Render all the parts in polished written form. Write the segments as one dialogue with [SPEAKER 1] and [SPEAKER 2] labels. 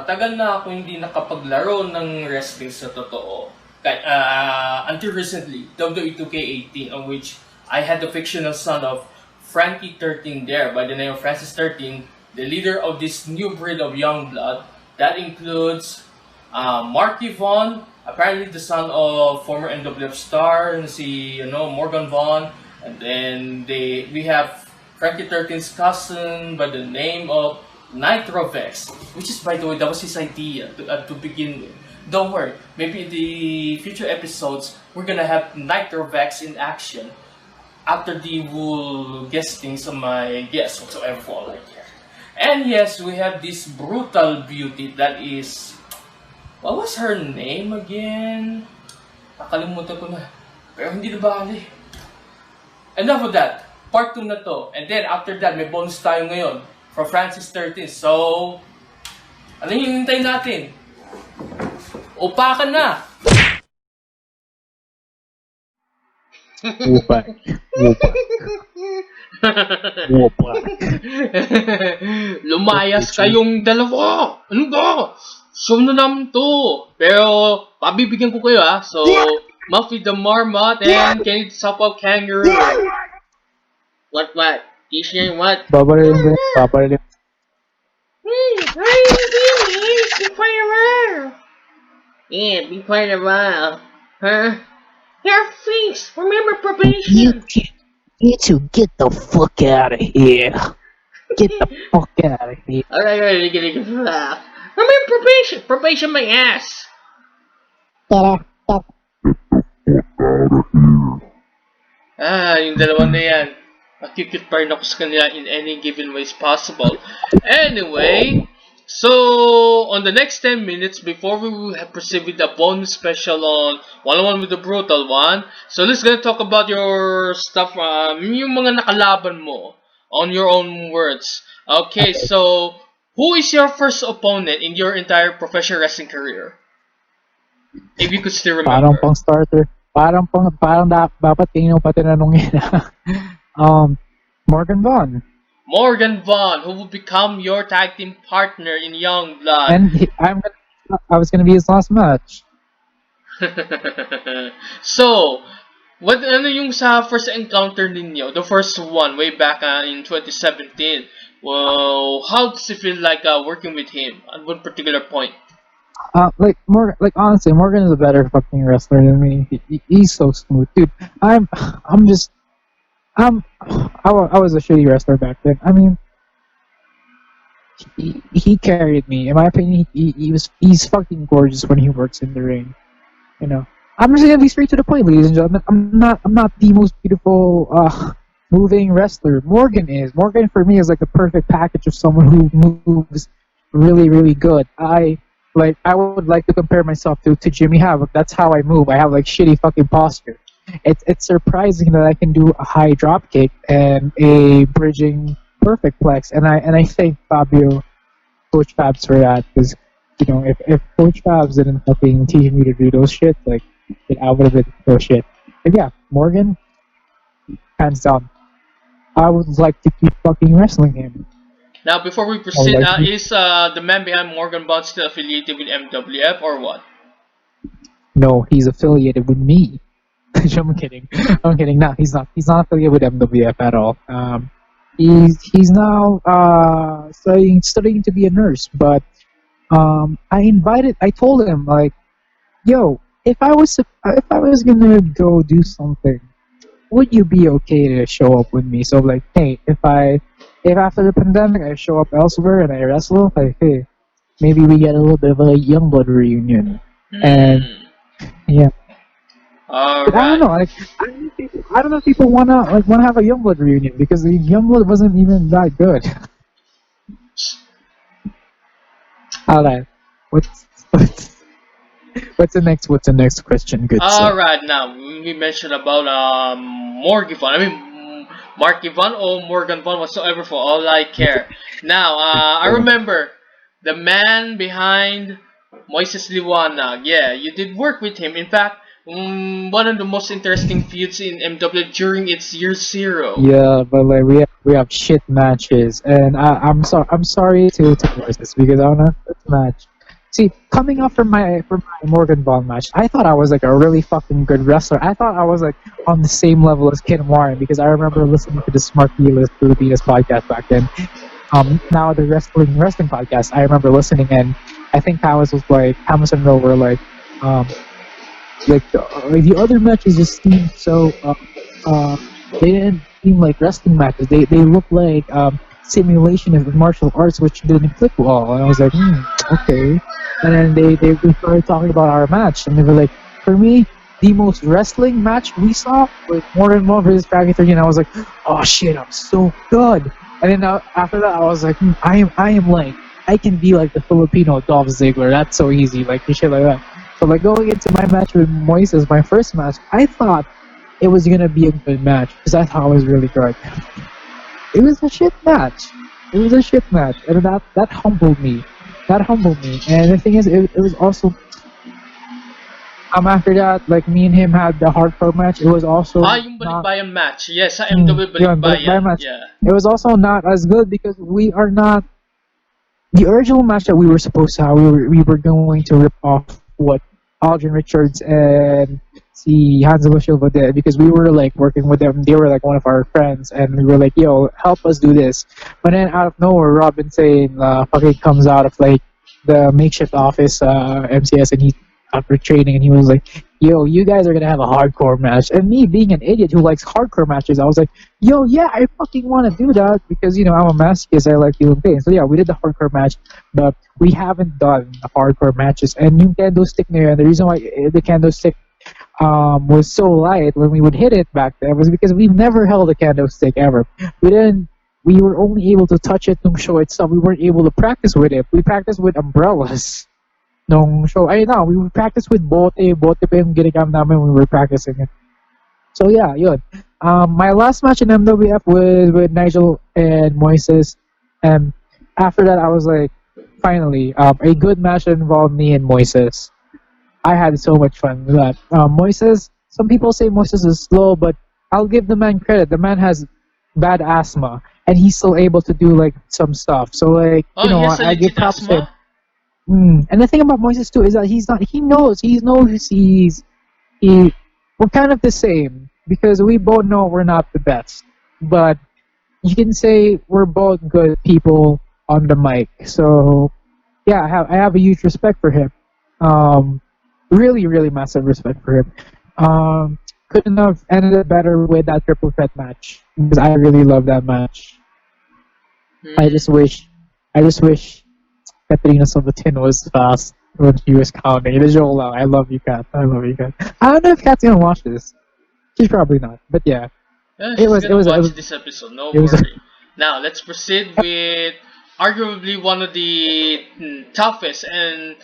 [SPEAKER 1] matagal na ako hindi nakapaglaro ng wrestling sa totoo. Until recently, WWE 2K18, on which I had the fictional son of Frankie Thurteen there by the name of Francis Thurteen, the leader of this new breed of young blood. That includes Marky Vaughn, apparently the son of former NWF star, Morgan Vaughn, and then we have Frankie Thurteen's cousin by the name of Nitrovex, which is, by the way, that was his idea to begin with. Don't worry, maybe in the future episodes, we're gonna have Nitrovex in action after the whole guestings of my guests whatsoever for all I care. And yes, we have this brutal beauty that is... What was her name again? Nakalimutan ko na. Pero hindi na bali. Enough of that. Part 2 na to. And then after that, may bonus tayo ngayon for Francis Thurteen. So, ano yung hintayin natin? Upakan na!
[SPEAKER 2] Wupak.
[SPEAKER 3] Lumayas kayong dalawa! Ano ba? Show na namin to! Pero, pabibigyan ko kayo So, Muffy the Marmot and Kenny the Supple Kangaroo. What? Teacher, what?
[SPEAKER 2] Paparilin.
[SPEAKER 3] Be quiet a while. Yeah, be quiet a while. Huh? Your face! Remember probation!
[SPEAKER 2] You two get the fuck out of here. Get the fuck out of here.
[SPEAKER 3] Alright, remember probation! Probation my ass! Yung dalawa na yan. Makikit pa rin ako sa kanila in any given ways possible. Anyway, so on the next 10 minutes before we will have proceed with the bonus special on one-on-one with the brutal one, so let's gonna talk about your stuff, yung mga nakalaban mo on your own words. Okay, so who is your first opponent in your entire professional wrestling career? If you could still remember.
[SPEAKER 2] Parang pang starter. Parang dapat tingnan pa tinanong yan. Morgan Vaughn.
[SPEAKER 3] Morgan Vaughn, who will become your tag team partner in Youngblood.
[SPEAKER 2] And I was gonna be his last match.
[SPEAKER 3] So, ano yung sa first encounter ninyo? The first one, way back in 2017. Well, how does it feel like working with him at one particular point?
[SPEAKER 2] Honestly, Morgan is a better fucking wrestler than me. He's so smooth, dude. I was a shitty wrestler back then. I mean, he carried me. In my opinion, he's fucking gorgeous when he works in the ring. You know, I'm just gonna be straight to the point, ladies and gentlemen. I'm not the most beautiful moving wrestler. Morgan is. Morgan for me is like the perfect package of someone who moves really, really good. I would like to compare myself to Jimmy Havoc. That's how I move. I have like shitty fucking posture. It's surprising that I can do a high drop kick and a bridging perfect plex, and I thank Coach Fabs for that, because if Coach Fabs didn't fucking teach me to do those shit, like I would have been those shit. But yeah, Morgan, hands down. I would like to keep fucking wrestling him.
[SPEAKER 3] Now, before we proceed, is the man behind Morgan Vaughn still affiliated with MWF or what?
[SPEAKER 2] No, he's affiliated with me. I'm kidding. No, he's not. He's not affiliated with MWF at all. He's now studying to be a nurse. But I told him, like, yo, if I was gonna go do something, would you be okay to show up with me? So like, hey, if after the pandemic I show up elsewhere and I wrestle, like, hey, maybe we get a little bit of a Youngblood reunion. And yeah.
[SPEAKER 3] Right.
[SPEAKER 2] I don't know. Like, I don't know if people wanna have a Youngblood reunion, because the Youngblood wasn't even that good. Alright, what's the next question? Good.
[SPEAKER 3] Alright, now we mentioned about Morgan Vaughn. I mean, Marky Vaughn or Morgan Vaughn, whatsoever, for all I care. Now, I remember the man behind Moises Liwanag. Yeah, you did work with him. In fact, one of the most interesting feuds in MW during its year 0.
[SPEAKER 2] Yeah, but like we have shit matches, and I'm sorry to voice this, because I wanna have this match. See, coming up from my Morgan Ball match, I thought I was like a really fucking good wrestler. I thought I was like on the same level as Ken Warren because I remember listening to the Smart Dealers Filipinas podcast back then. Now the wrestling podcast, I remember listening, and I think Thomas was like Thomas and Roe were like the other matches just seemed so they didn't seem like wrestling matches. They looked like simulation of martial arts, which didn't click well. And I was like, okay. And then they started talking about our match, and they were like, for me, the most wrestling match we saw was Morgan Ball versus Frankie Thurteen. And I was like, oh shit, I'm so good. And then after that, I was like, I am like, I can be like the Filipino Dolph Ziggler. That's so easy, like shit like that. So like going into my match with Moises, my first match, I thought it was gonna be a good match because I thought it was really good. It was a shit match. It was a shit match, and that humbled me. That humbled me. And the thing is, it was also after that, like me and him had the hardcore match. It was also
[SPEAKER 3] yung balikbayan match. Yes, I am the balikbayan.
[SPEAKER 2] Match.
[SPEAKER 3] Yeah.
[SPEAKER 2] It was also not as good because we are not the original match that we were supposed to have. We were going to rip off what Aldrin Richards and Hansel Silva did because we were like working with them. They were like one of our friends, and we were like, "Yo, help us do this." But then out of nowhere, Robin Sane fucking comes out of like the makeshift office MCS, and he's after training, and he was like, "Yo, you guys are gonna have a hardcore match." And me being an idiot who likes hardcore matches, I was like, "Yo, yeah, I fucking want to do that because I'm a masochist. I like feeling pain." So yeah, we did the hardcore match, but we haven't done the hardcore matches. And yung kendo stick na yun, the reason why the kendo stick was so light when we would hit it back then was because we've never held a kendo stick ever. We were only able to touch it nung show itself. We weren't able to practice with it. We practiced with umbrellas nung show. We would practice with bote pa yung ginagam namin when we were practicing it. So yeah, yun. My last match in MWF was with Nigel and Moises, and after that I was like, finally, a good match that involved me and Moises. I had so much fun with that. Moises, some people say Moises is slow, but I'll give the man credit. The man has bad asthma, and he's still able to do like some stuff. So like, I give props to him. And the thing about Moises too is that he knows we're kind of the same because we both know we're not the best, but you can say we're both good people on the mic. So yeah, I have a huge respect for him. Really, really massive respect for him. Couldn't have ended it better with that triple threat match because I really love that match. I just wish Katrina Silverton was fast when she was counting. It is all out. I love you, Kat. I love you, Kat. I don't know if Kat's gonna watch this. She's probably not, but yeah.
[SPEAKER 3] She's gonna watch this episode. No worry. Now let's proceed with arguably one of the toughest and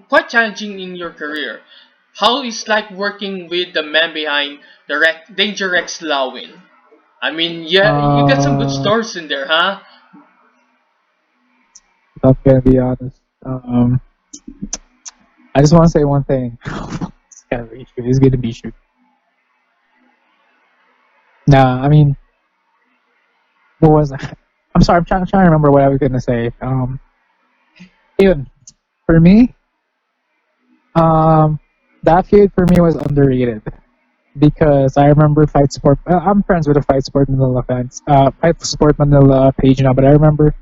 [SPEAKER 3] quite challenging in your career. How is like working with the man behind the Danger Rex Lawin? I mean, yeah, you got some good stories in there, huh?
[SPEAKER 2] I'm gonna be honest. I just want to say one thing. It's gonna be shoot. Nah, I mean, what was that? I'm sorry, I'm trying to remember what I was gonna say. Even for me, that feud for me was underrated because I remember Fight Sport. I'm friends with the Fight Sport Manila fans, Fight Sport Manila page now, but I remember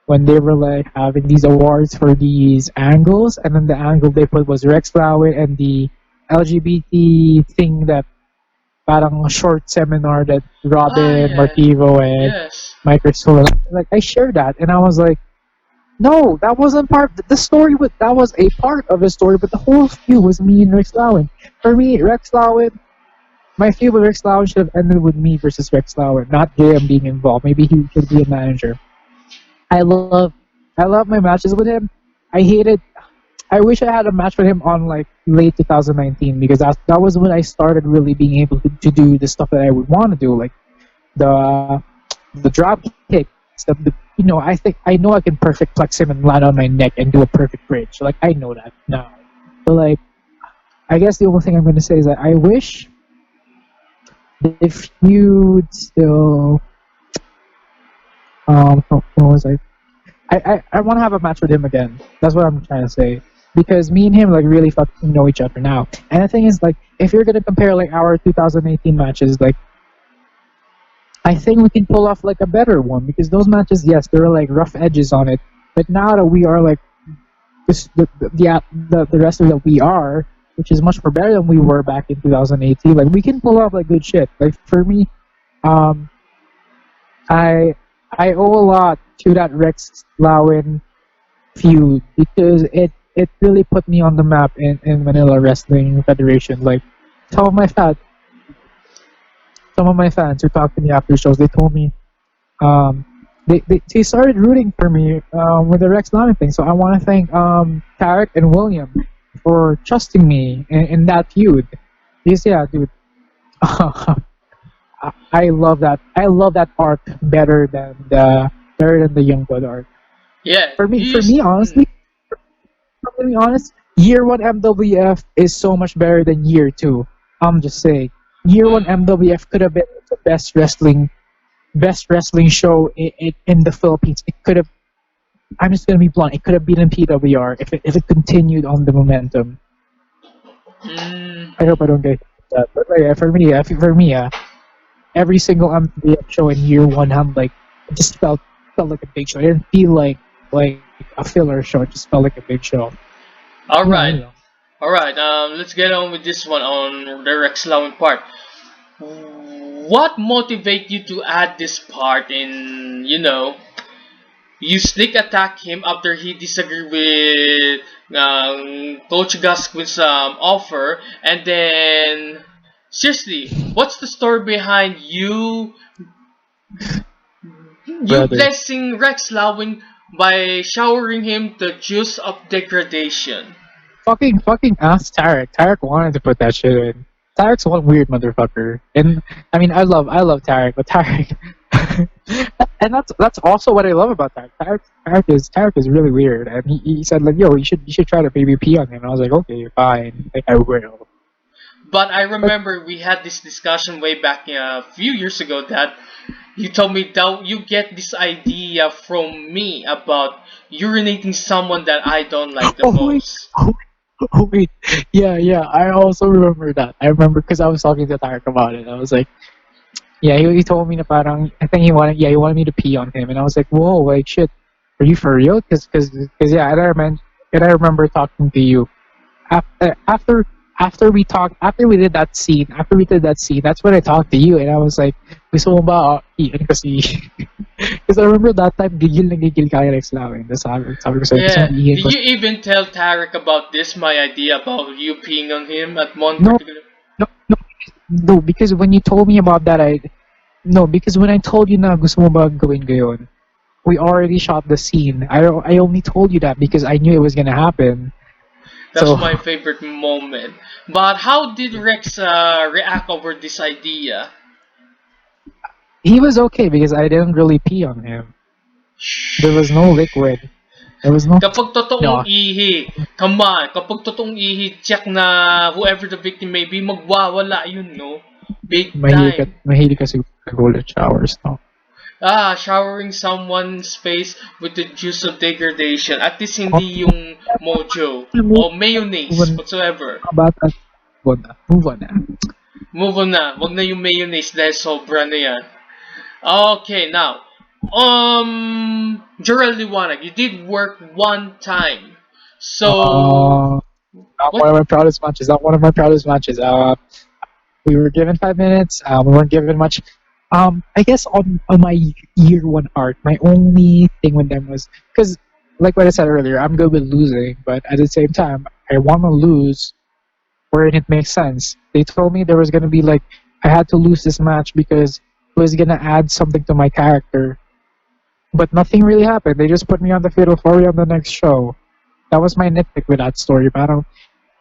[SPEAKER 2] when they were like having these awards for these angles, and then the angle they put was Rex Lawin and the LGBT thing that parang short seminar that Robin, Martivo, and Mike Rissula. Like I shared that, and I was like, no, that wasn't part. The story that was a part of the story, but the whole feud was me and Rex Lawin. For me, Rex Lawin, my feud with Rex Lawin should have ended with me versus Rex Lawin, not JM being involved. Maybe he should be a manager. I love my matches with him. I wish I had a match with him on like late 2019 because that was when I started really being able to do the stuff that I would want to do, like the drop kick stuff. I know I can perfect flex him and land on my neck and do a perfect bridge. Like I know that now. But like, I guess the only thing I'm going to say is that I wish if you'd still what was I? I want to have a match with him again. That's what I'm trying to say. Because me and him like really fucking know each other now. And the thing is like if you're gonna compare like our 2018 matches, like I think we can pull off like a better one because those matches, yes, there are like rough edges on it. But now that we are like the wrestler that we are, which is much more better than we were back in 2018, like we can pull off like good shit. Like for me, um, I owe a lot to that Rex Lawin feud because it really put me on the map in Manila Wrestling Federation. Like some of my fans who talked to me after shows, they told me they started rooting for me with the Rex Lawin thing. So I want to thank Tarek and William for trusting me in that feud. Because yeah, dude, I love that. I love that arc better than the Youngblood arc.
[SPEAKER 3] Yeah.
[SPEAKER 2] For me, honestly, to be honest, year one MWF is so much better than year two. I'm just saying, year one MWF could have been the best wrestling show in the Philippines. It could have. I'm just gonna be blunt. It could have been in PWR if it continued on the momentum. I hope I don't get that, but yeah, for me, every single MWF show in year one, I'm like, it just felt like a big show. It didn't feel like a filler show. It just felt like a big show.
[SPEAKER 3] All right.
[SPEAKER 2] Yeah.
[SPEAKER 3] All right. Let's get on with this one on the Rex Lawin part. What motivated you to add this part in? You sneak attack him after he disagreed with Coach Gasquin's offer, and then seriously, what's the story behind you blessing Rex Lawin by showering him the juice of degradation?
[SPEAKER 2] Fucking ask Tarek. Tarek wanted to put that shit in. Tarek's one weird motherfucker, and I mean I love Tarek, but Tarek, and that's also what I love about Tarek. Tarek is really weird, and he said like, yo, you should try to baby pee on him. And I was like, okay, fine, like, I will.
[SPEAKER 3] But I remember we had this discussion way back a few years ago that you told me that you get this idea from me about urinating someone that I don't like the most.
[SPEAKER 2] Oh wait, yeah, I also remember that. I remember because I was talking to Tarek about it. I was like, yeah, he told me that parang, I think he wanted me to pee on him, and I was like, whoa, like shit, are you for real? Because yeah, and I remember talking to you after we did that scene, that's when I talked to you, and I was like, gusto mo ba iyan kasi? Because I remember that time, gigil ka kay Rex Lawin. Sabi ko sa'yo,
[SPEAKER 3] Yeah,
[SPEAKER 2] gusto mo iyan
[SPEAKER 3] did you even tell Tarek about this, my idea about you peeing on him at one
[SPEAKER 2] No.
[SPEAKER 3] particular...
[SPEAKER 2] No, because when you told me about that, because when I told you na gusto mo ba gawin gayon, we already shot the scene. I only told you that because I knew it was gonna happen.
[SPEAKER 3] That's
[SPEAKER 2] So,
[SPEAKER 3] my favorite moment. But how did Rex react over this idea?
[SPEAKER 2] he was okay because I didn't really pee on him. There was no liquid. There was no.
[SPEAKER 3] Kapag totoong
[SPEAKER 2] No.
[SPEAKER 3] ihi, come on, kapag totoong ihi, check na whoever the victim may be, magwawala yun, no? Big time.
[SPEAKER 2] Mahilig kasi golden showers, no?
[SPEAKER 3] Showering someone's face with the juice of degradation. At least hindi yung mojo o mayonnaise whatsoever.
[SPEAKER 2] About that, move on na.
[SPEAKER 3] Move on na. Wag na yung mayonnaise dahil sobra na yan. Okay, now. Gerald Liwanag, you did work one time. So...
[SPEAKER 2] Not one of my proudest matches. We were given 5 minutes. We weren't given much. I guess on my year one arc, my only thing with them was because, like what I said earlier, I'm good with losing, but at the same time, I want to lose where it makes sense. They told me there was gonna be like I had to lose this match because it was gonna add something to my character, but nothing really happened. They just put me on the fatal 4 on the next show. That was my nitpick with that story, but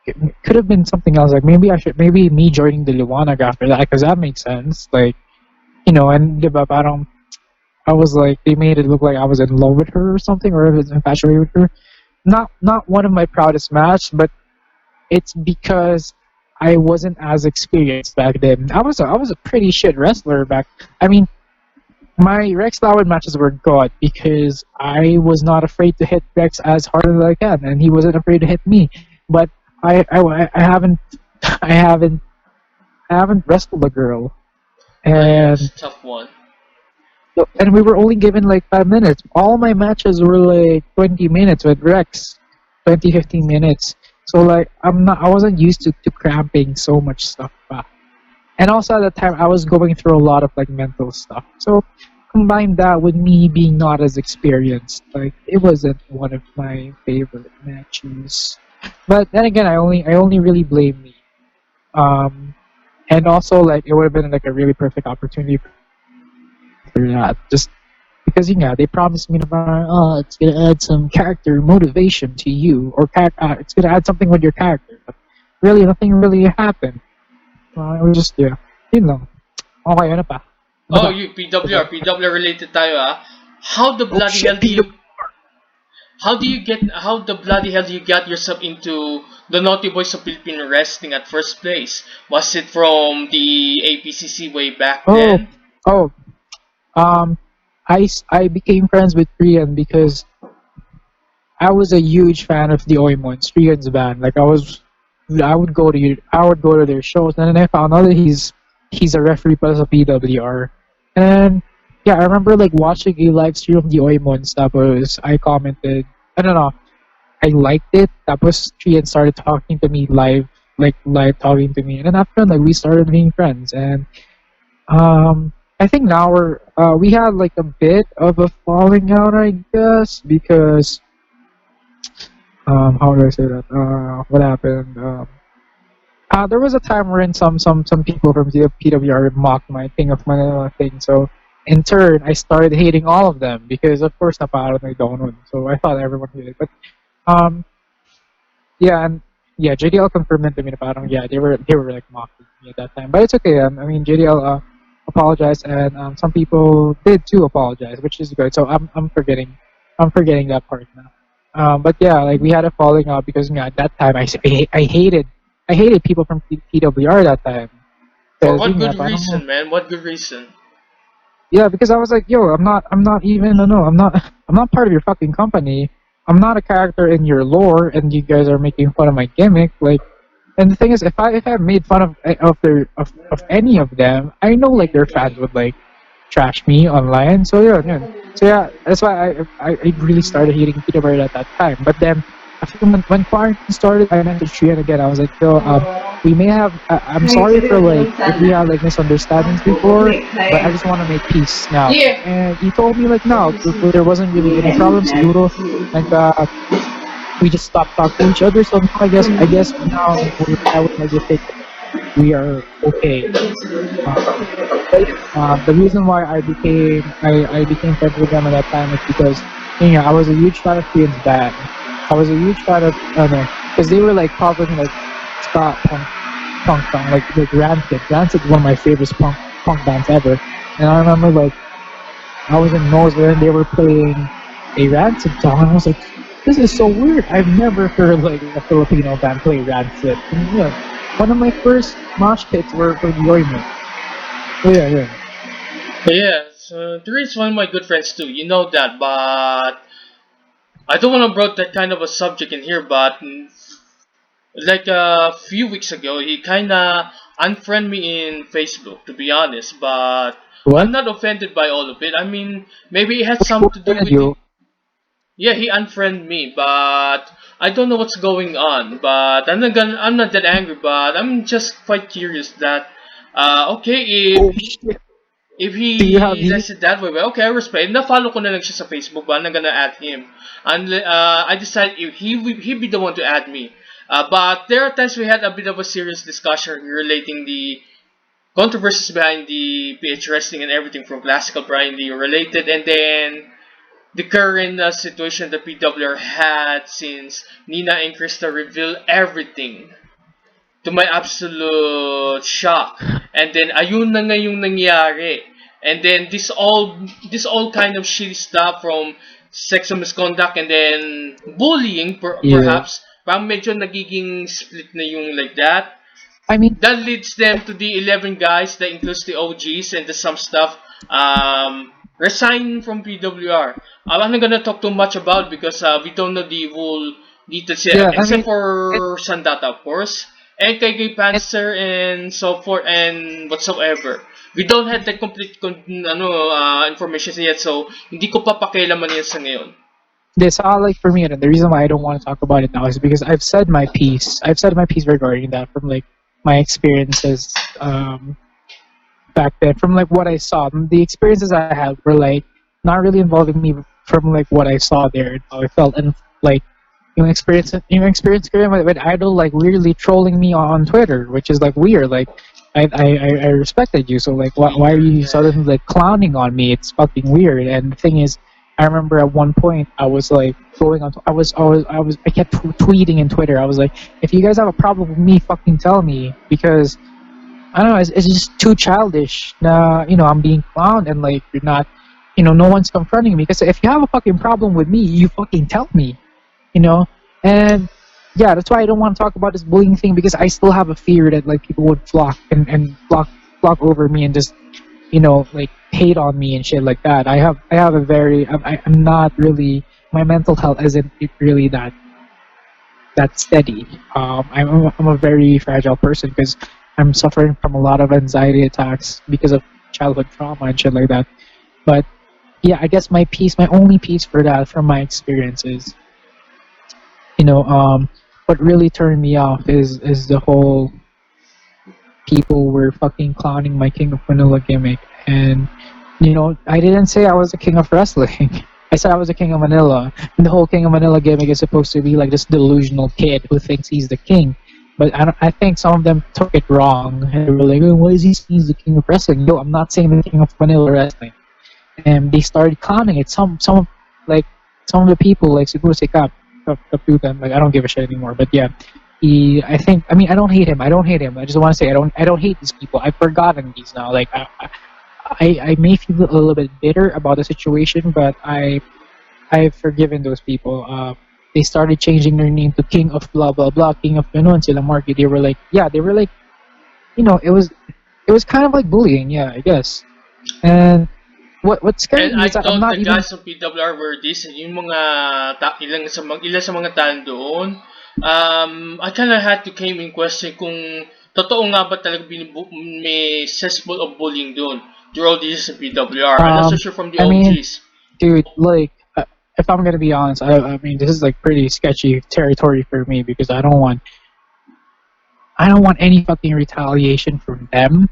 [SPEAKER 2] it could have been something else. Like maybe me joining the Liwanag after that, because that makes sense. Like, and diba, parang I was like, they made it look like I was in love with her or something, or I was infatuated with her. Not one of my proudest matches, but it's because I wasn't as experienced back then. I was a pretty shit wrestler back. I mean, My Rex Lowry matches were good because I was not afraid to hit Rex as hard as I can, and he wasn't afraid to hit me. But I haven't I haven't I haven't wrestled a girl, and
[SPEAKER 3] Yes, tough one.
[SPEAKER 2] we were only given like 5 minutes. All my matches were like 20 minutes with Rex, 15 minutes. So like I wasn't used to cramping so much stuff back. And also at the time I was going through a lot of like mental stuff. So combine that with me being not as experienced, like it wasn't one of my favorite matches. But then again, I only really blame me. Um, and also like it would have been like a really perfect opportunity for that. Just because they promised me about it's gonna add some character motivation to you, or it's gonna add something with your character. But really, nothing really happened. It was just know. Okay, ano pa? Ano
[SPEAKER 3] Oh,
[SPEAKER 2] ba?
[SPEAKER 3] you PWR related tayo ah. How the
[SPEAKER 2] Oh
[SPEAKER 3] bloody hell
[SPEAKER 2] shit,
[SPEAKER 3] do you how the bloody hell you got yourself into the Naughty Boys of Philippine Wrestling at first place? Was it from the APCC way back
[SPEAKER 2] Oh,
[SPEAKER 3] then?
[SPEAKER 2] oh. Um, I became friends with Rian because I was a huge fan of the Oymons, Rian's band. Like I would go to their shows, and then I found out that he's a referee plus a PWR. And yeah, I remember like watching a live stream of the Oymons. Tapos I commented, I don't know, I liked it. Tapos Rian started talking to me live, like live talking to me, and then after like we started being friends. And I think now we had like a bit of a falling out, I guess, because how do I say that? What happened? There was a time wherein some people from PWR mocked my King of Manila thing. So in turn, I started hating all of them because of course napalo na donon. So I thought everyone hated. But um, yeah, and yeah, JDL confirmed it to me na parang yeah, they were like mocking me at that time. But it's okay. I mean JDL apologized, and some people did too apologize, which is good. So I'm forgetting that part now. But yeah, like we had a falling out because at that time I hated people from PWR that time.
[SPEAKER 3] For
[SPEAKER 2] Because
[SPEAKER 3] what good
[SPEAKER 2] parang,
[SPEAKER 3] reason, man? What good reason?
[SPEAKER 2] yeah, because I was like, yo, I'm not even, no, I'm not part of your fucking company. I'm not a character in your lore, and you guys are making fun of my gimmick. Like, and the thing is, if I made fun of any of them, I know like their fans would like trash me online. So yeah, that's why I really started hating Peter Bird at that time. But then after when quarantine started, I messaged Trian again. I was like, yo, we may have. I'm sorry for like if we had like misunderstandings before, but I just want to make peace now.
[SPEAKER 3] Yeah.
[SPEAKER 2] And he told me like no, there wasn't really any problems. Siguro, like we just stopped talking to each other. So I guess now I would like to think we are okay. The reason why I became friends with them at that time is because I was a huge fan of Korean's band. I was a huge fan of because they were like covering like ska punk song like Rancid. Rancid is one of my favorite punk bands ever. And I remember like I was in Mosler and they were playing a Rancid song, and I was like, this is so weird. I've never heard like a Filipino band play Rancid. And, one of my first mosh pits were for the Oymon. So yeah.
[SPEAKER 3] Yeah, so Therese one of my good friends too. You know that, but I don't want to broach that kind of a subject in here. But like a few weeks ago, he kinda unfriended me in Facebook. To be honest, but I'm
[SPEAKER 2] What?
[SPEAKER 3] not offended by all of it. I mean, maybe it had
[SPEAKER 2] Who
[SPEAKER 3] something to do
[SPEAKER 2] offended
[SPEAKER 3] with the.
[SPEAKER 2] you?
[SPEAKER 3] Yeah, he unfriended me, but I don't know what's going on. But I'm not that angry, but I'm just quite curious that, okay,
[SPEAKER 2] Oh shit.
[SPEAKER 3] if
[SPEAKER 2] Do you have
[SPEAKER 3] he
[SPEAKER 2] heat?
[SPEAKER 3] does it that way, well, okay, I respect. Na-follow ko na lang siya sa Facebook, but I'm not gonna add him. And I decided if he be the one to add me. But there are times we had a bit of a serious discussion relating the controversies behind the PH wrestling and everything from classical Brian Lee related, and then the current situation the PWR had since Nina and Krista revealed everything to my absolute shock. And then ayun na nga yung nangyari. And then this all kind of shitty stuff from sexual misconduct and then bullying
[SPEAKER 2] Yeah.
[SPEAKER 3] perhaps parang medyo nagiging split na yung like that.
[SPEAKER 2] I mean,
[SPEAKER 3] That leads them to the 11 guys that includes the OGs and the some stuff. resign from PWR. I'm not gonna talk too much about because we don't know the whole details yet,
[SPEAKER 2] Yeah, I
[SPEAKER 3] except
[SPEAKER 2] mean, it,
[SPEAKER 3] for Sandata, of course, and kay
[SPEAKER 2] it,
[SPEAKER 3] Panzer and so forth and whatsoever. We don't have the complete information yet, so hindi ko pa pakialaman yan sa ngayon.
[SPEAKER 2] this all like for me, and the reason why I don't want to talk about it now is because I've said my piece. I've said my piece regarding that from like my experiences back then, from like what I saw. The experiences I had were like not really involving me from like what I saw there and how I felt, and like experience with idol like weirdly trolling me on Twitter, which is like weird. Like I respected you, so like why are you suddenly like clowning on me? It's fucking weird. And the thing is, I remember at one point I was like going on. I kept tweeting in Twitter. I was like, if you guys have a problem with me, fucking tell me, because I don't know. It's just too childish. I'm being clowned and like you're not. No one's confronting me. Because if you have a fucking problem with me, you fucking tell me. And yeah, that's why I don't want to talk about this bullying thing, because I still have a fear that like people would flock and flock over me and just like hate on me and shit like that. I have a very I'm not really, my mental health isn't really that steady. I'm a very fragile person because I'm suffering from a lot of anxiety attacks because of childhood trauma and shit like that. But yeah, I guess my only piece for that from my experiences, what really turned me off is the whole people were fucking clowning my King of Manila gimmick. And I didn't say I was the king of wrestling. I said I was the king of Manila, and the whole King of Manila gimmick is supposed to be like this delusional kid who thinks he's the king. But I think some of them took it wrong, and they were like, oh, why is he's the king of wrestling? Yo, I'm not saying the king of Manila wrestling. And they started clowning it. Some of the people, like siguro si Kaputan, like I don't give a shit anymore. But yeah, I don't hate him. I don't hate him. I just want to say I don't hate these people. I've forgotten these now. Like I may feel a little bit bitter about the situation, but I've forgiven those people. They started changing their name to King of blah blah blah, King of and sila Marky. They were like, it was kind of like bullying, yeah, I guess. And what's scary
[SPEAKER 3] And I
[SPEAKER 2] is that I'm
[SPEAKER 3] thought
[SPEAKER 2] not
[SPEAKER 3] the
[SPEAKER 2] even.
[SPEAKER 3] guys of PWR were decent. Yung mga ilan sa mga talent doon, I kind of had to came in question kung totoo nga ba talaga may cesspool of bullying doon through all these sa PWR. I'm not so
[SPEAKER 2] Um,
[SPEAKER 3] sure from the
[SPEAKER 2] I mean,
[SPEAKER 3] OGs.
[SPEAKER 2] dude, like, if I'm gonna be honest, I mean, this is like pretty sketchy territory for me because I don't want any fucking retaliation from them.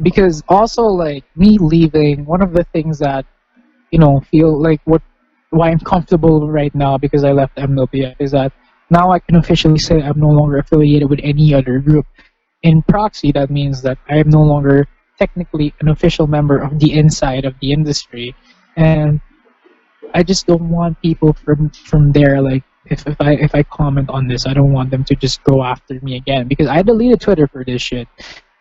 [SPEAKER 2] Because also, like, me leaving, one of the things that feel like why I'm comfortable right now because I left MWF is that now I can officially say I'm no longer affiliated with any other group. In proxy, that means that I am no longer technically an official member of the inside of the industry, and I just don't want people from there, like, if I comment on this, I don't want them to just go after me again, because I deleted Twitter for this shit.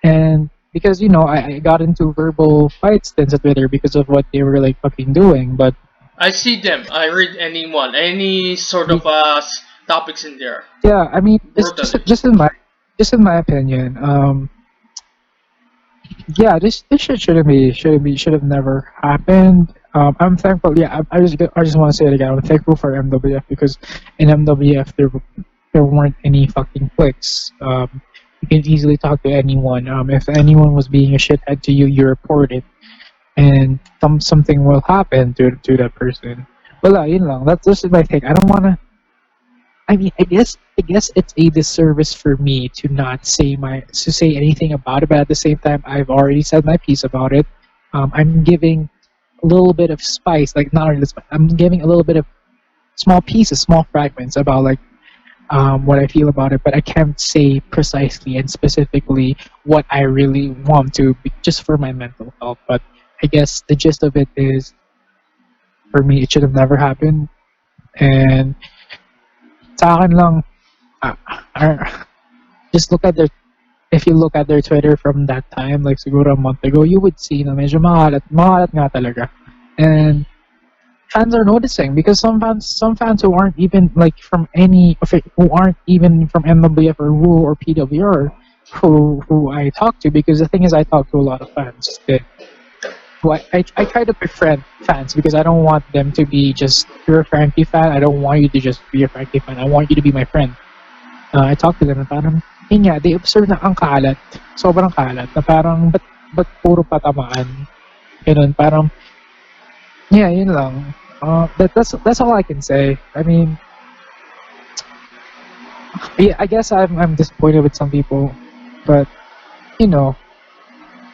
[SPEAKER 2] And because I got into verbal fights then on Twitter because of what they were like fucking doing. But
[SPEAKER 3] I see them. I read any sort of topics in there.
[SPEAKER 2] yeah, I mean, it's
[SPEAKER 3] Brutally.
[SPEAKER 2] just in my opinion. Yeah, this shit should have never happened. I'm thankful. Yeah, I just want to say it again. I'm thankful for MWF because in MWF there weren't any fucking clicks. You can easily talk to anyone. If anyone was being a shithead to you, you report it, and something will happen to that person. Wala, yun lang. That's just my thing. I don't wanna. I mean, I guess it's a disservice for me to not say anything about it, but at the same time, I've already said my piece about it. I'm giving a little bit of spice, like not really spice. I'm giving a little bit of small pieces, small fragments about like what I feel about it, but I can't say precisely and specifically what I really want to, just for my mental health. But I guess the gist of it is, for me, it should have never happened, and sa akin lang, uh, uh, just look at their if you look at their Twitter from that time, like siguro a month ago, you would see na medyo makalat nga talaga. And fans are noticing because some fans who aren't even like from who aren't even from MWF or WU or PWR who I talk to, because the thing is I talk to a lot of fans. I try to befriend fans because I don't want them to be just you're a Frankie fan. I don't want you to just be a Frankie fan. I want you to be my friend. I talk to them na parang, yun nga, they observe na ang kalat, sobrang kalat, na parang, ba't puro patamaan? Ganun, parang, yeah, yun lang. That's all I can say. I mean, yeah, I guess I'm disappointed with some people, but, you know,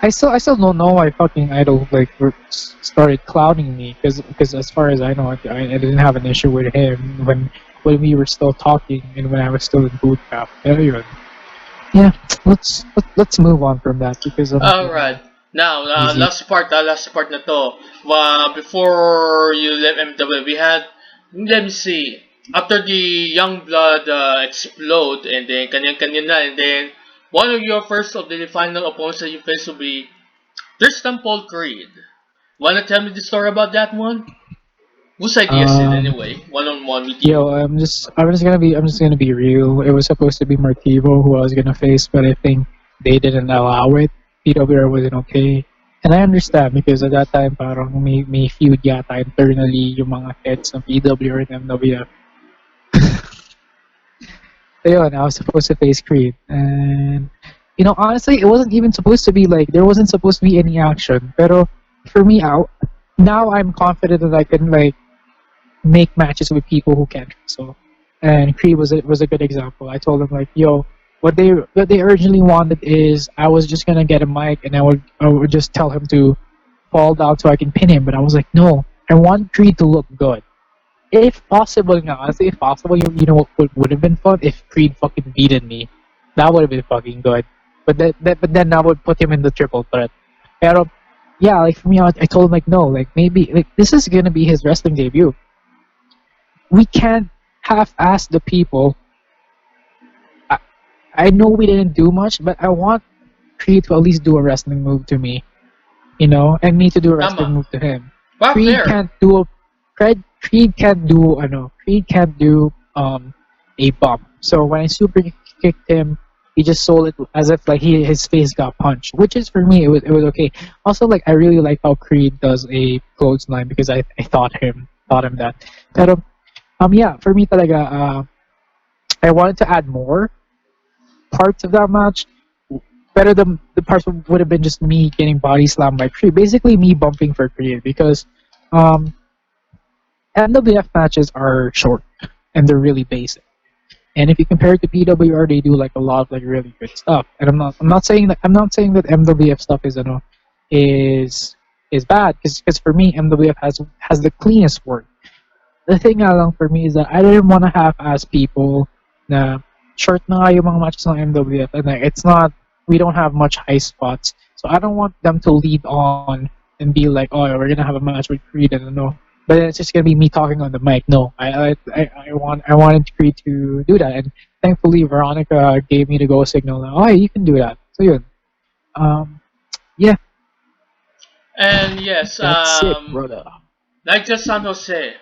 [SPEAKER 2] I still don't know why fucking idol like started clowning me because as far as I know I didn't have an issue with him when we were still talking and when I was still in boot camp. Pero yun. Yeah, let's move on from that because
[SPEAKER 3] Alright. Now,
[SPEAKER 2] Easy.
[SPEAKER 3] last part na to. Before you left MW, we had, let me see, after the Youngblood explode, and then kanya-kanya na, and then one of your first of the final opponents that you face will be Tristan Paul Creed. Wanna tell me the story about that one? Whose idea is it anyway? One-on-one with you.
[SPEAKER 2] Yo, I'm just gonna be real. It was supposed to be Martivo who I was gonna face, but I think they didn't allow it. PWR wasn't okay. And I understand because at that time parang may feud yata internally yung mga heads ng PWR and MWF. Ayun, I was supposed to face Creed. And honestly, it wasn't even supposed to be like there wasn't supposed to be any action. Pero for me now I'm confident that I can like make matches with people who can't wrestle. And Creed was a good example. I told him like, yo, what they originally wanted is I was just gonna get a mic and I would just tell him to fall down so I can pin him. But I was like, no, I want Creed to look good. If possible, honestly, if possible, you know what would have been fun if Creed fucking beaten me. That would have been fucking good. But then I would put him in the triple threat. Pero yeah, like for me, I told him like no, like maybe like this is gonna be his wrestling debut. We can't half-ass the people. I know we didn't do much, but I want Creed to at least do a wrestling move to me, and me to do a wrestling move to him.
[SPEAKER 3] Well,
[SPEAKER 2] Creed
[SPEAKER 3] fair.
[SPEAKER 2] can't do Creed can't do a bump. So when I super kicked him, he just sold it as if like his face got punched, which is for me it was okay. Also, like I really like how Creed does a clothesline because I taught him that. Pero yeah, for me talaga I wanted to add more parts of that match. Better the parts would have been just me getting body slammed by Creed, basically me bumping for Creed because NWF matches are short and they're really basic. And if you compare it to PWR, they do like a lot of like really good stuff. And I'm not saying that MWF stuff is bad because for me MWF has the cleanest work. The thing nga lang for me is that I didn't want to half-ass people na short na nga yung mga matches ng MWF and like, it's not, we don't have much high spots. So I don't want them to lead on and be like, oh, we're gonna have a match with Creed and but then it's just gonna be me talking on the mic. No, I wanted Creed to do that, and thankfully Veronica gave me the go signal. Oh, hey, you can do that. So yun. Yeah.
[SPEAKER 3] And yes,
[SPEAKER 2] That's it, brother.
[SPEAKER 3] like just San Jose.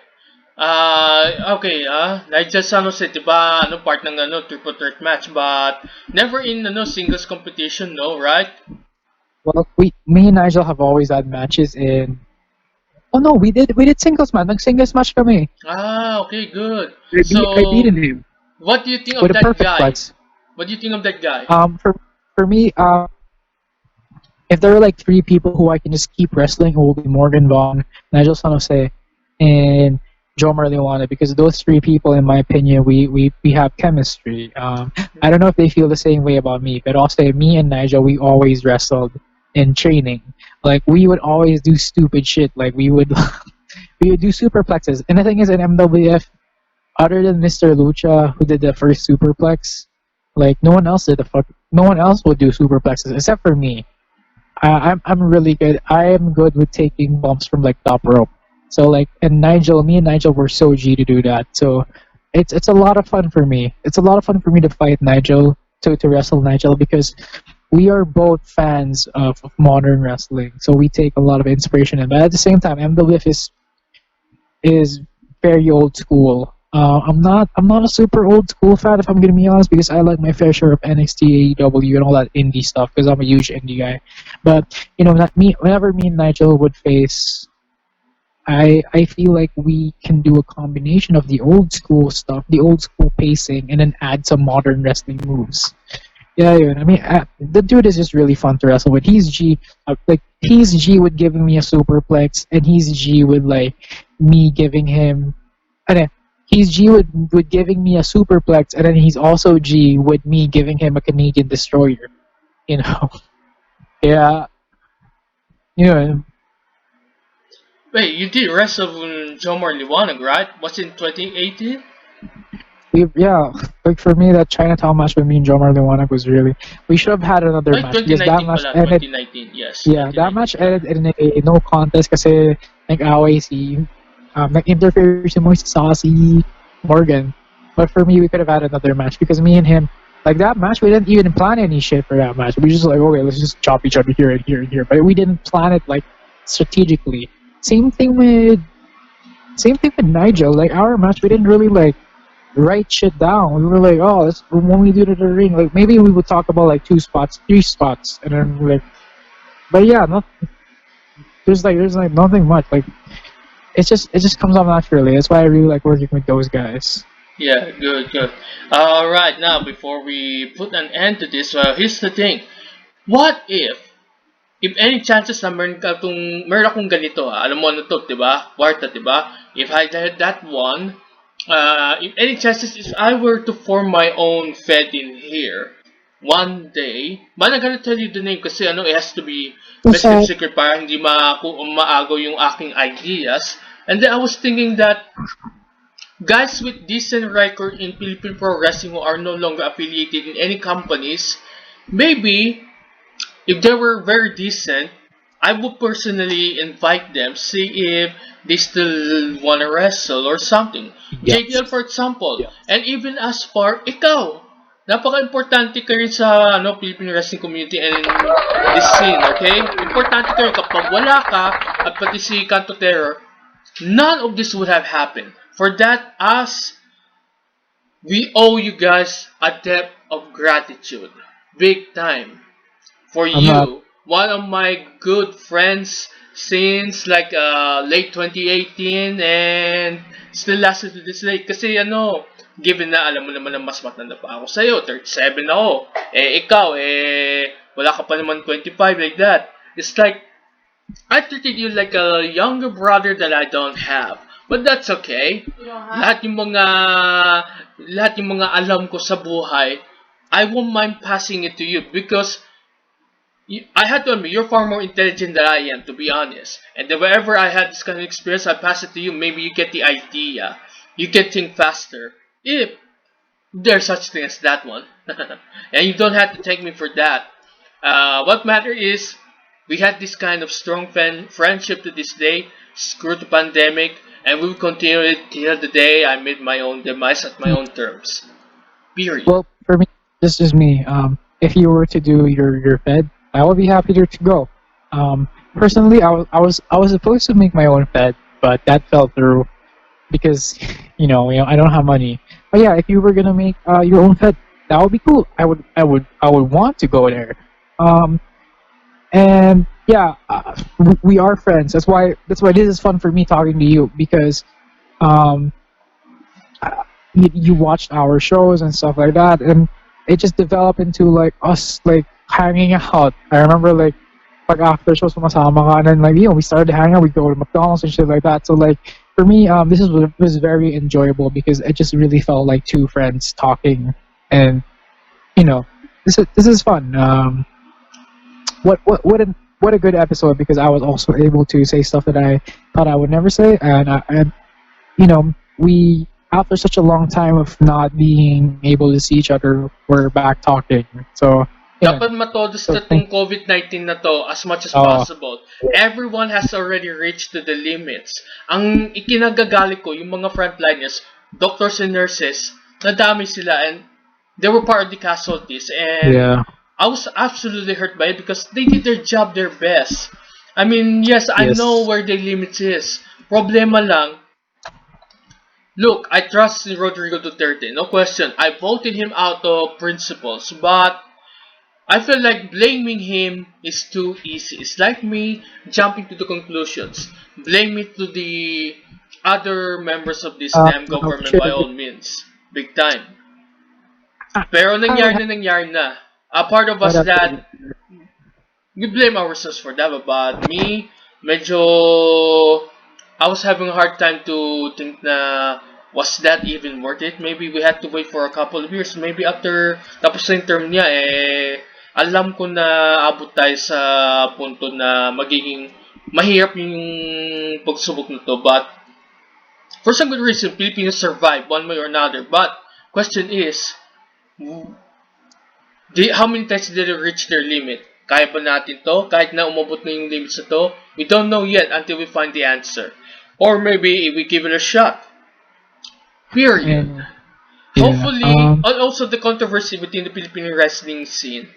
[SPEAKER 3] Okay, like just San Jose, diba, part ng triple threat match, but never in singles competition, no, right?
[SPEAKER 2] Well, me and Nigel have always had matches in. Oh no, we did singles match. Nag-singles match kami.
[SPEAKER 3] Okay, good.
[SPEAKER 2] I beat him
[SPEAKER 3] What do you think
[SPEAKER 2] with
[SPEAKER 3] of
[SPEAKER 2] a
[SPEAKER 3] that
[SPEAKER 2] perfect
[SPEAKER 3] guy?
[SPEAKER 2] flex.
[SPEAKER 3] What do you think of that guy?
[SPEAKER 2] For me, if there are like three people who I can just keep wrestling, it will be Morgan Vaughn, Nigel San Jose, and Joe Marlewana, because those three people, in my opinion, we have chemistry. I don't know if they feel the same way about me, but also me and Nigel, we always wrestled in training. Like we would always do stupid shit. Like we would we would do superplexes. And the thing is, in MWF, other than Mr. Lucha, who did the first superplex, like no one else did no one else would do superplexes except for me. I'm really good. I am good with taking bumps from like top rope. So like, and me and Nigel were so G to do that. So it's a lot of fun for me. It's a lot of fun for me to fight Nigel, to wrestle Nigel, because we are both fans of modern wrestling. So we take a lot of inspiration in. But at the same time, MWF is very old school. I'm not a super old school fan if I'm gonna be honest because I like my fair share of NXT, AEW, and all that indie stuff because I'm a huge indie guy. But not me. Whenever me and Nigel would face, I feel like we can do a combination of the old school stuff, the old school pacing, and then add some modern wrestling moves. Yeah, yeah. I mean, the dude is just really fun to wrestle with. He's G with giving me a superplex, and he's G with like me giving him. Ano, he's G with giving me a superplex, and then he's also G with me giving him a Canadian destroyer. You know, yeah, you know,
[SPEAKER 3] Wait, you did wrestle with Jomar Liwanag, right? Was in 2018?
[SPEAKER 2] yeah. Like for me, that Chinatown match with me and Joe Marlewanak was really. We should have had another
[SPEAKER 3] Ay,
[SPEAKER 2] match because that
[SPEAKER 3] 2019
[SPEAKER 2] match
[SPEAKER 3] pala.
[SPEAKER 2] ended.
[SPEAKER 3] 2019, yes.
[SPEAKER 2] Yeah, that
[SPEAKER 3] 2019.
[SPEAKER 2] match ended in a no contest kasi nag-away nag-interfere si Moise sa si Morgan. But for me, we could have had another match because me and him, like that match, we didn't even plan any shit for that match. We just like, okay, let's just chop each other here and here and here. But we didn't plan it like strategically. Same thing with same thing with Nigel. Like our match, we didn't really like write shit down. We were like, oh, when we do to the ring, like maybe we would talk about like 2 spots, 3 spots, and then like, but yeah, no, there's like nothing much. Like it just comes out naturally. That's why I really like working with those guys.
[SPEAKER 3] Yeah, good, good. Alright, now before we put an end to this, here's the thing. What if any chances na meron akong ganito, alam mo ano to, diba? Warta, diba? If I had that one, if any chances if I were to form my own Fed in here, one day, but I'm gonna tell you the name kasi it has to be best kept
[SPEAKER 2] So
[SPEAKER 3] secret para hindi maagaw yung aking ideas. And then I was thinking that guys with decent record in Philippine Pro Wrestling who are no longer affiliated in any companies, maybe if they were very decent, I would personally invite them, see if they still wanna wrestle or something.
[SPEAKER 2] yes,
[SPEAKER 3] JDL for example,
[SPEAKER 2] yeah.
[SPEAKER 3] and even as far ikaw, napaka-importante ka rin sa Philippine wrestling community and this scene, okay? Importante ka rin kapag wala ka at pati si Kanto Terror, none of this would have happened. For that, us, we owe you guys a debt of gratitude. Big time. For
[SPEAKER 2] I'm not.
[SPEAKER 3] you, one of my good friends since like late 2018 and still lasted to this late. Kasi given na alam mo naman na mas matanda pa ako sa'yo, 37 ako. Ikaw, wala ka pa naman 25 like that. It's like, I treated you like a younger brother that I don't have. But that's okay. Lahat yung mga lahat yung mga alam ko sa buhay, I won't mind passing it to you because I had to admit, you're far more intelligent than I am, to be honest. And then wherever I had this kind of experience, I pass it to you. Maybe you get the idea. You can think faster. If there's such thing as that one. And you don't have to thank me for that. What matter is, we had this kind of strong friendship to this day. Screw the pandemic. And we will continue it till the day I meet my own demise at my own terms. Period.
[SPEAKER 2] Well, for me, this is me. If you were to do your Fed, I would be happy to go. Personally, I was supposed to make my own Fed, but that fell through because I don't have money. But yeah, if you were gonna make your own Fed, that would be cool. I would want to go there. Um, and yeah, we are friends. That's why this is fun for me talking to you because um, you watched our shows and stuff like that, and it just developed into like us like hanging out. I remember like after shows sumasama ka, and then like we started hanging out. We go to McDonald's and shit like that. So like for me, this was very enjoyable because it just really felt like two friends talking, and you know, this is fun. What a good episode because I was also able to say stuff that I thought I would never say, and we after such a long time of not being able to see each other, we're back talking. So yeah.
[SPEAKER 3] Dapat matodos
[SPEAKER 2] So
[SPEAKER 3] na tong COVID-19 na to as much as
[SPEAKER 2] Oh.
[SPEAKER 3] possible. Everyone has already reached to the limits. Ang ikinagagali ko, yung mga frontliners, doctors and nurses, nadami sila and they were part of the casualties. And
[SPEAKER 2] Yeah.
[SPEAKER 3] I was absolutely hurt by it because they did their job their best. I mean, yes, I
[SPEAKER 2] Yes.
[SPEAKER 3] know where their limits is. Problema lang, Look, I trust in Rodrigo Duterte, no question. I voted him out of principles, but I feel like blaming him is too easy. It's like me jumping to the conclusions. Blame it to the other members of this damn
[SPEAKER 2] No,
[SPEAKER 3] government
[SPEAKER 2] shit.
[SPEAKER 3] by all means. Big time. Pero nangyari na. A part of us that we blame ourselves for that, but me, medyo I was having a hard time to think na was that even worth it? Maybe we had to wait for a couple of years. Maybe after tapos na yung term niya, alam ko na abot tayo sa punto na magiging mahirap yung pagsubok na to. But for some good reason, Filipinos survive one way or another. But question is, how many times did they reach their limit? Kaya ba natin to? Kahit na umabot na yung limits na to? We don't know yet until we find the answer. Or maybe we give it a shot. Period. Hopefully, and also the controversy within the Philippine wrestling scene.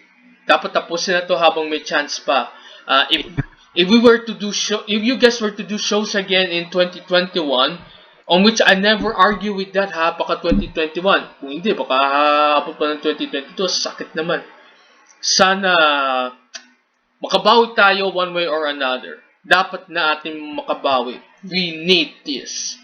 [SPEAKER 3] Dapat tapusin na to habang may chance pa. If we were to do if you guys were to do shows again in 2021, on which I never argue with that baka 2021. Kung hindi, baka abot pa ng 2022, sakit naman. Sana makabawi tayo one way or another. Dapat na ating makabawi. We need this.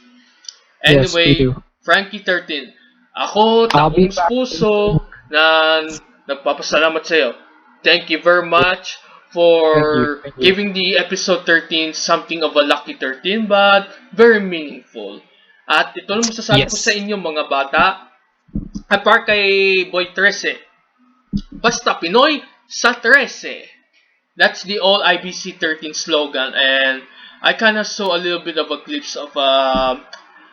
[SPEAKER 3] Anyway,
[SPEAKER 2] yes, we do.
[SPEAKER 3] Frankie Thurteen, ako, taong puso na nagpapasalamat sa iyo. Thank you very much for
[SPEAKER 2] Thank you.
[SPEAKER 3] giving the episode 13 something of a lucky 13 but very meaningful. At ito lang masasabi ko sa inyo mga bata, apart kay Boy 13, basta Pinoy sa 13. That's the all IBC 13 slogan, and I kind of saw a little bit of a glimpse of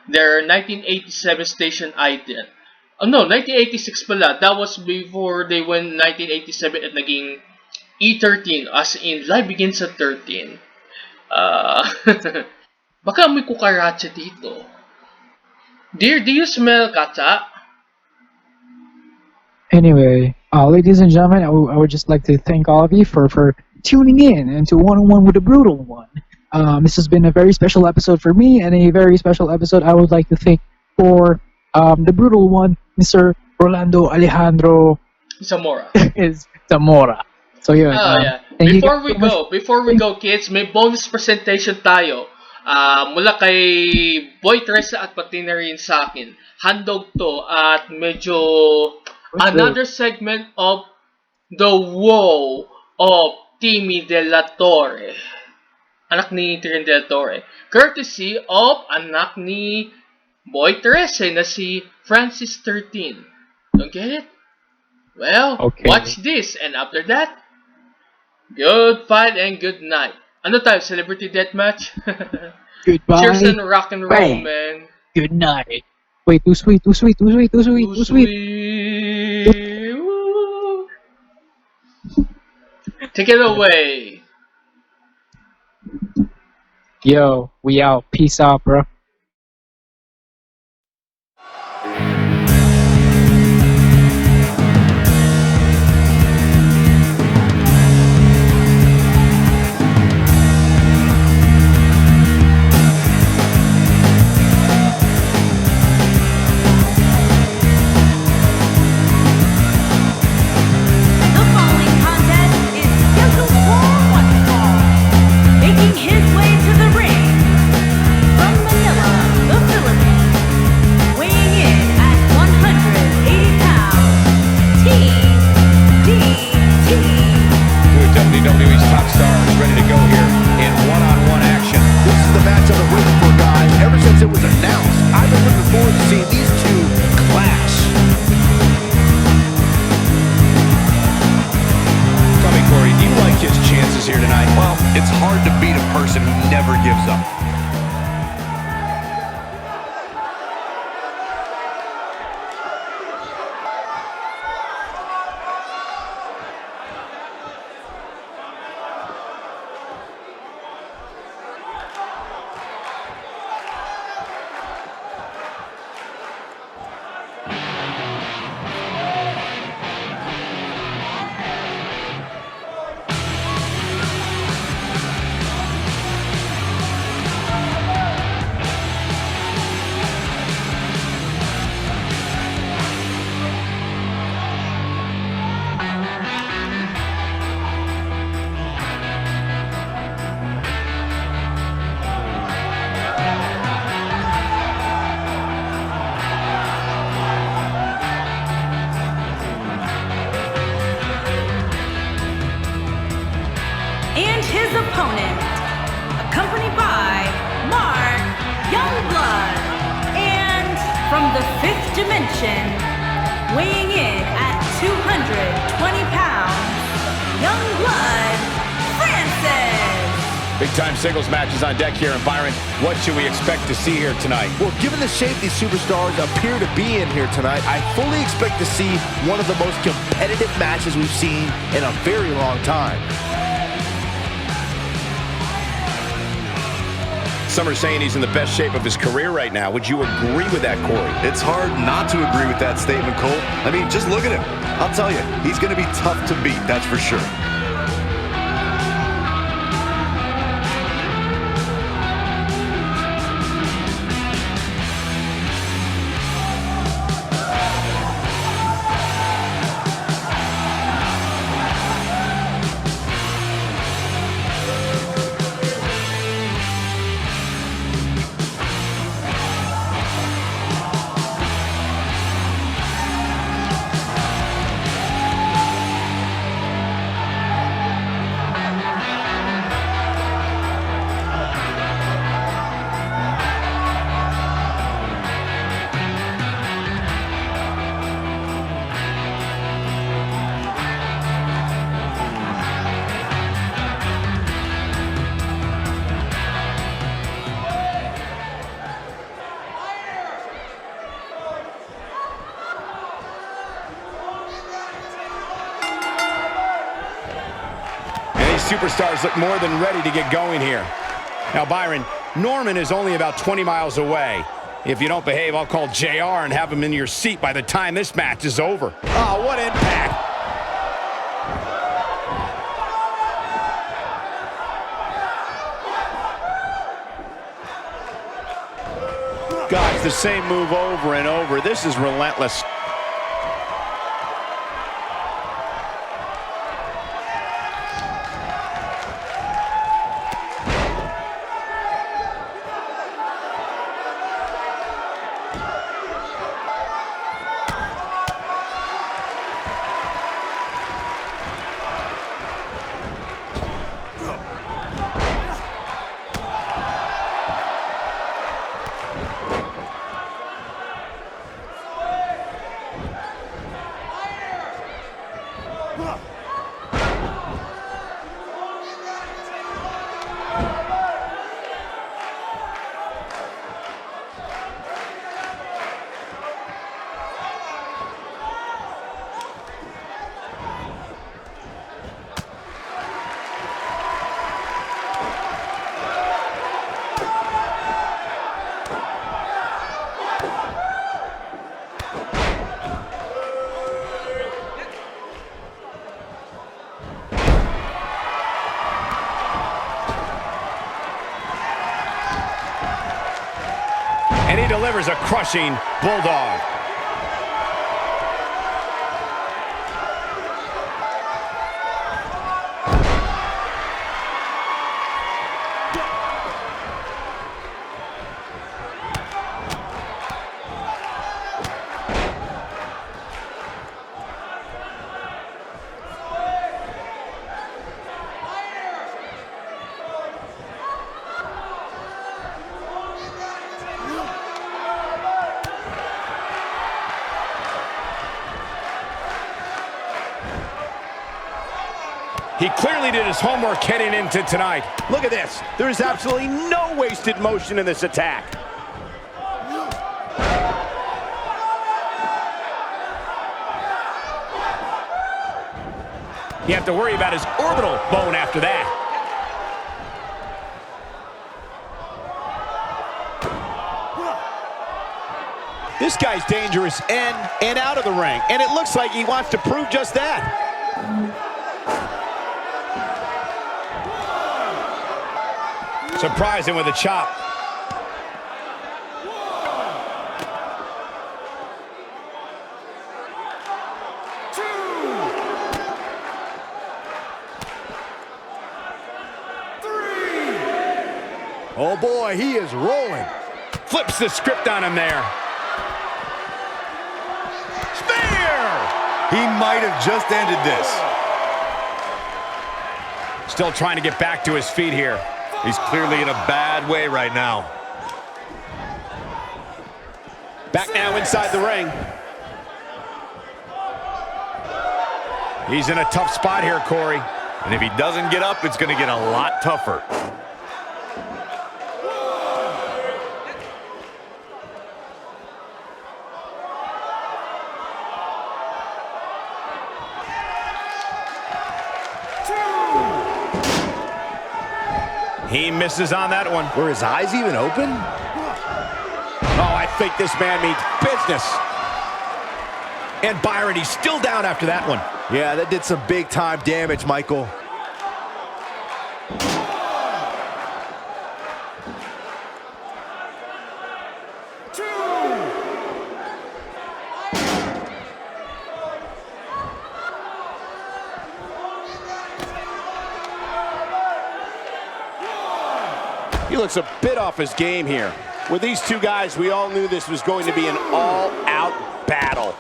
[SPEAKER 3] their 1987 station idol. Oh no, 1986 pala. That was before they went 1987 at naging E13, as in life begins at 13. Baka may kukaracha dito. Dear, do you smell kacha?
[SPEAKER 2] Anyway, ladies and gentlemen, I would just like to thank all of you for tuning in into One-on-One with the Brutal One. This has been a very special episode for me, and a very special episode I would like to thank for the Brutal One, Mr. Rolando Alejandro
[SPEAKER 3] Zamora.
[SPEAKER 2] Zamora. So yeah.
[SPEAKER 3] Yeah. Before we go, kids, may bonus presentation tayo. Mula kay Boy Teresa at pati na rin sa akin. Handog to at medyo another segment of the woe of Timmy Dela Torre. Anak ni Thurteen Dela Torre. Courtesy of anak ni Boy Teresa na si Francis Thurteen. Don't get it? Well,
[SPEAKER 2] okay.
[SPEAKER 3] Watch this, and after that, good fight and good night. Ano tayo? Celebrity Deathmatch?
[SPEAKER 2] Goodbye.
[SPEAKER 3] Cheers and rock and roll,
[SPEAKER 2] Bang.
[SPEAKER 3] man.
[SPEAKER 2] Good night. Wait, too sweet.
[SPEAKER 3] Too sweet. Take it away.
[SPEAKER 2] Yo, we out. Peace out, bro.
[SPEAKER 4] WWE's top star is ready to go here in one-on-one action. This is the match I've been waiting for, guys. Ever since it was announced, I've been looking forward to seeing these two clash. Tell me, Corey, do you like his chances here tonight? Well, it's hard to beat a person who never gives up.
[SPEAKER 5] and his opponent, accompanied by Mark Youngblood, and from the fifth dimension, weighing in at 220 pounds, Youngblood, Francis.
[SPEAKER 4] Big-time singles matches on deck here, and Byron, what should we expect to see here tonight?
[SPEAKER 6] Well, given the shape these superstars appear to be in here tonight, I fully expect to see one of the most competitive matches we've seen in a very long time.
[SPEAKER 4] Some are saying he's in the best shape of his career right now. Would you agree with that, Corey?
[SPEAKER 7] It's hard not to agree with that statement, Cole. I mean, just look at him. I'll tell you, he's going to be tough to beat, that's for sure.
[SPEAKER 4] Superstars look more than ready to get going here. Now, Byron, Norman is only about 20 miles away. If you don't behave, I'll call JR and have him in your seat by the time this match is over. Oh, what impact! Guys, the same move over and over. This is relentless. And he delivers a crushing bulldog. He clearly did his homework heading into tonight. Look at this. There is absolutely no wasted motion in this attack. You have to worry about his orbital bone after that. This guy's dangerous in and out of the ring, and it looks like he wants to prove just that. Surprise him with a chop.
[SPEAKER 6] Oh boy, he is rolling.
[SPEAKER 4] Flips the script on him there.
[SPEAKER 7] He might have just ended this.
[SPEAKER 4] Still trying to get back to his feet here.
[SPEAKER 7] He's clearly in a bad way right now.
[SPEAKER 4] Back now inside the ring. He's in a tough spot here, Corey.
[SPEAKER 7] And if he doesn't get up, it's going to get a lot tougher.
[SPEAKER 4] He misses on that one.
[SPEAKER 6] Were his eyes even open?
[SPEAKER 4] Oh, I think this man means business. And Byron, he's still down after that one.
[SPEAKER 6] Yeah, that did some big time damage, Michael.
[SPEAKER 4] He looks a bit off his game here. With these two guys, we all knew this was going to be an all-out battle.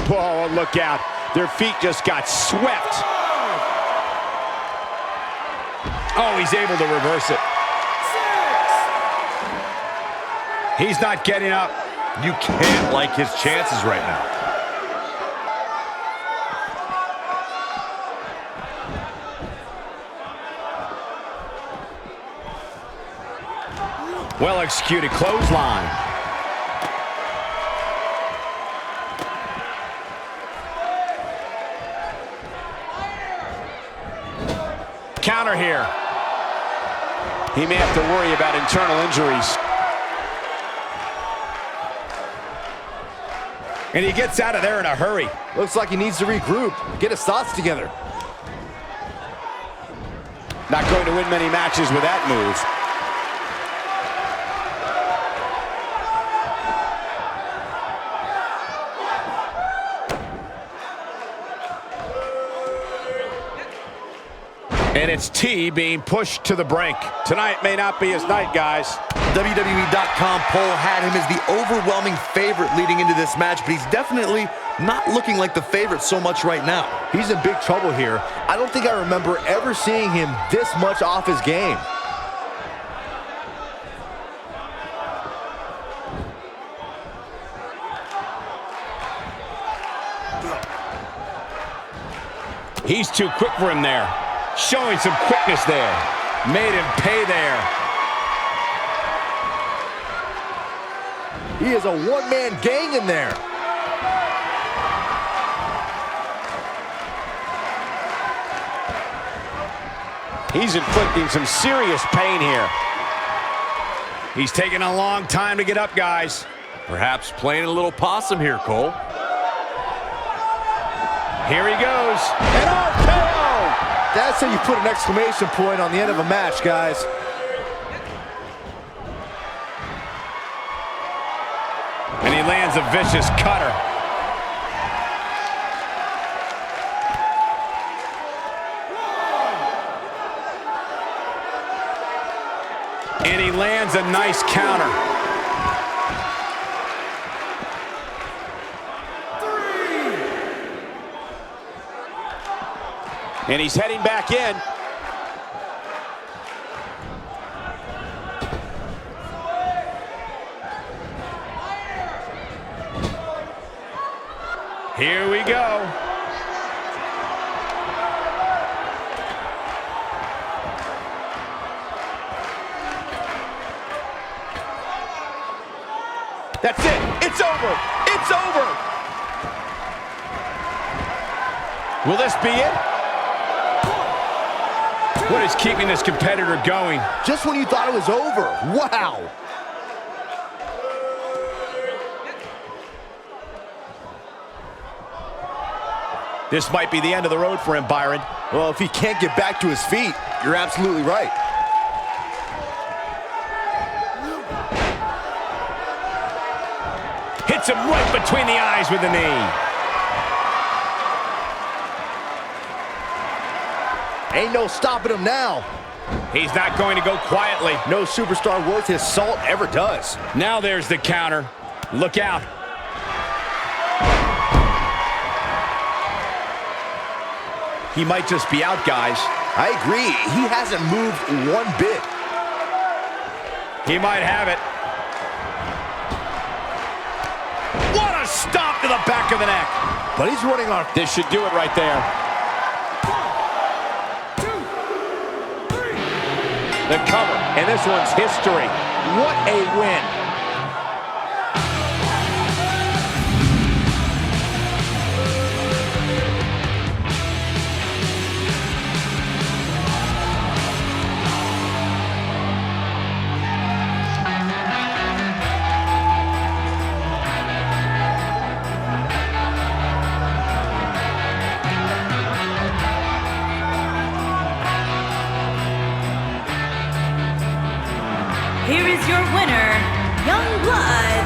[SPEAKER 4] Oh, look out. Their feet just got swept. Oh, he's able to reverse it. He's not getting up.
[SPEAKER 7] You can't like his chances right now.
[SPEAKER 4] Well executed clothesline. Counter here. He may have to worry about internal injuries. And he gets out of there in a hurry.
[SPEAKER 6] Looks like he needs to regroup, get his thoughts together.
[SPEAKER 4] Not going to win many matches with that move. And it's T being pushed to the brink. Tonight may not be his night, guys.
[SPEAKER 7] WWE.com poll had him as the overwhelming favorite leading into this match, but he's definitely not looking like the favorite so much right now.
[SPEAKER 6] He's in big trouble here. I don't think I remember ever seeing him this much off his game.
[SPEAKER 4] He's too quick for him there. Showing some quickness there. Made him pay there.
[SPEAKER 6] He is a one-man gang in there.
[SPEAKER 4] He's inflicting some serious pain here. He's taking a long time to get up, guys.
[SPEAKER 7] Perhaps playing a little possum here, Cole.
[SPEAKER 4] Here he goes. And RKO!
[SPEAKER 6] That's how you put an exclamation point on the end of a match, guys.
[SPEAKER 4] And he lands a vicious cutter. And he lands a nice counter. And he's heading back in. Here we go. That's it. It's over. It's over. Will this be it? What is keeping this competitor going?
[SPEAKER 6] Just when you thought it was over. Wow.
[SPEAKER 4] This might be the end of the road for him, Byron.
[SPEAKER 6] Well, if he can't get back to his feet, you're absolutely right.
[SPEAKER 4] Hits him right between the eyes with the knee.
[SPEAKER 6] Ain't no stopping him now.
[SPEAKER 4] He's not going to go quietly.
[SPEAKER 6] No superstar worth his salt ever does.
[SPEAKER 4] Now there's the counter. Look out. He might just be out, guys.
[SPEAKER 6] I agree. He hasn't moved one bit.
[SPEAKER 4] He might have it. What a stomp to the back of the neck.
[SPEAKER 6] But he's running on.
[SPEAKER 4] This should do it right there. The cover, and this one's history. What a win.
[SPEAKER 5] Here is your winner, Youngblood,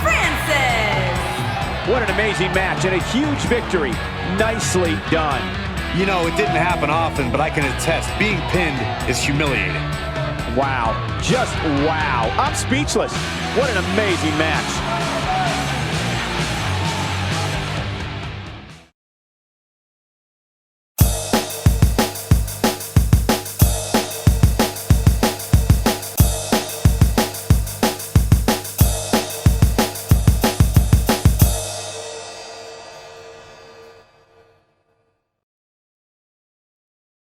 [SPEAKER 5] Francis.
[SPEAKER 4] What an amazing match and a huge victory. Nicely done.
[SPEAKER 7] You know, it didn't happen often, but I can attest, being pinned is humiliating.
[SPEAKER 4] Wow. Just wow. I'm speechless. What an amazing match.